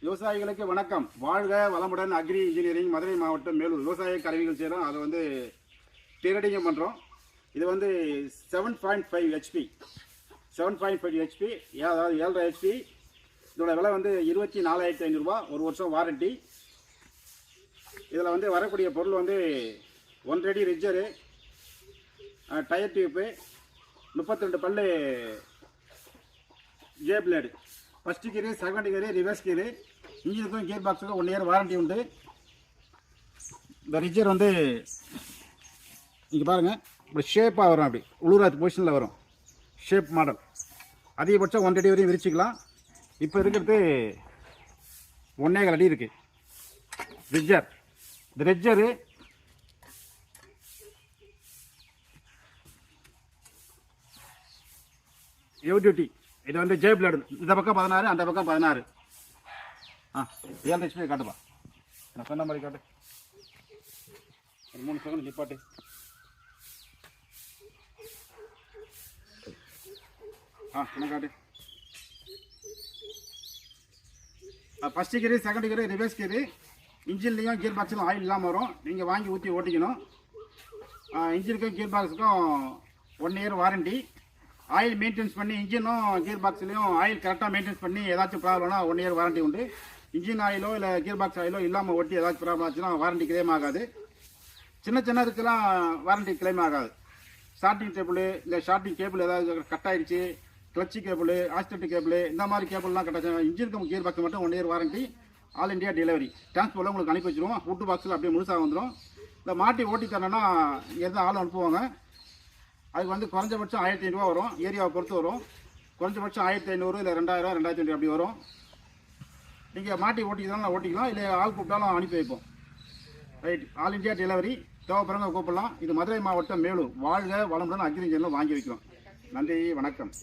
விவசாயிகளுக்கு வணக்கம். வாழ்க வளமுடன். அக்ரி இன்ஜினியரிங், மதுரை மாவட்டம், மேலூர். விவசாய கருவிகள் செய்கிறோம். அதை வந்து ட்ரேடிங்கும் பண்ணுறோம். இது வந்து 7.5 ஹெச்பி 7.5 ஹெச்பி, அதாவது 7.5 ஹெச்பி. இதோட விலை வந்து 24,500 ரூபா. ஒரு வருஷம் வாரண்டி. இதில் வந்து வரக்கூடிய பொருள் வந்து 1 அடி ரிஜ்ஜரு, டயர் டியூப்பு, 32 பல்லு J blade, first gear, second gear, reverse கீரு. இன்ஜினுக்கும் கியர் பாக்ஸுக்கும் 1 இயர் வாரண்டி உண்டு. இந்த ரிஜர் வந்து இங்கே பாருங்கள், இப்படி ஷேப்பாக வரும். அப்படி உழுராத் பொசிஷனில் வரும். Shape model. அதிகபட்சம் 1 அடி வரையும் விரிச்சிக்கலாம். இப்போ இருக்கிறது 1.25 அடி இருக்குது ரிஜர். இந்த ரிஜரு யூடியூட்டி. இது வந்து ஜே பிளேடு. இந்த பக்கம் 16, அந்த பக்கம் 16. 7 ஹெச்பி காட்டுப்பா. நான் சொன்ன மாதிரி காட்டு. ஒரு 3 செகண்ட் நிப்பாட்டு. என்ன காட்டு. First gear, second gear, reverse gear. இன்ஜின்லேயும் கியர் பாக்ஸ்லையும் ஆயில் இல்லாமல் வரும். நீங்கள் வாங்கி ஊற்றி ஓட்டிக்கணும். இன்ஜினுக்கும் கியர் பாக்ஸுக்கும் 1 இயர் வாரண்டி. ஆயில் மெயின்டெனன்ஸ் பண்ணி, இன்ஜினும் கியர் பாக்ஸ்லையும் ஆயில் கரெக்டாக மெயின்டெனன்ஸ் பண்ணி ஏதாச்சும் ப்ராப்ளம்னா 1 இயர் வாரண்டி உண்டு. இன்ஜின் ஆயிலோ இல்லை கியர் பாக்ஸ் ஆயிலோ இல்லாமல் ஓட்டி ஏதாச்சும் ப்ராப்ளம் ஆச்சுன்னா வாரண்டி கிளைம் ஆகாது. சின்ன இதுக்கெல்லாம் வாரண்டி கிளைம் ஆகாது. ஸ்டார்டிங் டேபிள் இல்லை ஷார்ட்டிங் கேபிள் ஏதாவது கட் ஆகிடுச்சு, கிளச்சி கேபிள், ஆக்சிடென்ட் கேபிள், இந்த மாதிரி கேபிள்லாம் கட்டாச்சு. இன்ஜினுக்கு கியர் பாக்ஸ் மட்டும் 1 year warranty. All India delivery. டிரான்ஸ்போர்ட்டில் உங்களுக்கு அனுப்பி வச்சுருவோம். ஃபுட்டு பாக்ஸில் அப்படியே முழுசாக வந்துடும். இந்த மாட்டி ஓட்டி தரேன்னா இங்கேருந்து ஆள் அனுப்புவாங்க. அதுக்கு வந்து குறைஞ்சபட்சம் 1,500 ரூபா வரும். ஏரியாவை பொறுத்து வரும். குறைஞ்சபட்சம் 1,500 இல்லை 2,000, 2,500 அப்படி வரும். நீங்கள் மாட்டி ஓட்டிக்கிறதாலும் ஓட்டிக்கலாம், இல்லை ஆள் கூப்பிட்டாலும் அனுப்பி வைப்போம். ரைட். All India delivery. தேவைப்படுறவங்க கூப்பிடலாம். இது மதுரை மாவட்டம், மேலூர். வாழ்க வளமுடன். அக்ரி இன்ஜினியரில் வாங்கி வைக்கிறோம். நன்றி, வணக்கம்.